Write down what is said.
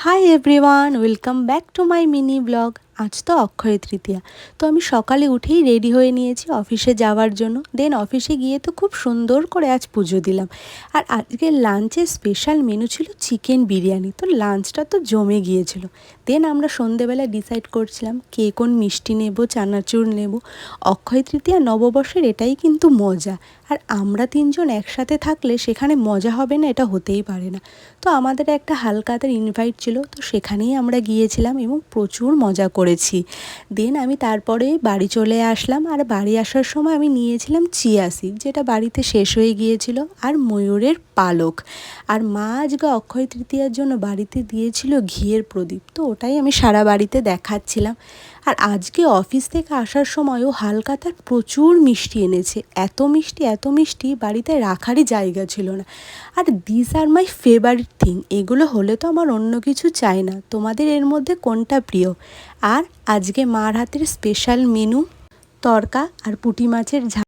Hi everyone, welcome back to my mini blog. আজ তো অক্ষয় তৃতীয়া, তো আমি সকালে উঠেই রেডি হয়ে নিয়েছি অফিসে যাওয়ার জন্য। দেন অফিসে গিয়ে তো খুব সুন্দর করে আজ পুজো দিলাম। আর আজকের লাঞ্চে স্পেশাল মেনু ছিল চিকেন বিরিয়ানি, তো লাঞ্চটা তো জমে গিয়েছিল। দেন আমরা সন্ধেবেলা ডিসাইড করছিলাম কে কোন মিষ্টি নেব, চানাচুর নেব। অক্ষয় তৃতীয়া নববর্ষের এটাই কিন্তু মজা। আর আমরা তিনজন একসাথে থাকলে সেখানে মজা হবে না, এটা হতেই পারে না। তো আমাদের একটা হালকাদের ইনভাইট ছিল, তো সেখানেই আমরা গিয়েছিলাম এবং প্রচুর মজা করেছি। দেন আমি তারপরে বাড়ি চলে আসলাম। আর বাড়ি আসার সময় আমি নিয়েছিলাম চিয়া সিড, যেটা বাড়িতে শেষ হয়ে গিয়েছিল, আর ময়ূরের পালক। আর মা আজকে অক্ষয় তৃতীয়ার জন্য বাড়িতে দিয়েছিল ঘিয়ের প্রদীপ, তো ওটাই আমি সারা বাড়িতে দেখাচ্ছিলাম। আর আজকে অফিস থেকে আসার সময়ও হালকাতার প্রচুর মিষ্টি এনেছে। এত মিষ্টি বাড়িতে রাখারই জায়গা ছিল না। আর this are my favourite thing, এগুলো হলে তো আমার অন্য কিছু চাই না। তোমাদের এর মধ্যে কোনটা প্রিয়? আর আজকে মার হাতের স্পেশাল মেনু তড়কা আর পুঁটি মাছের ঝাল।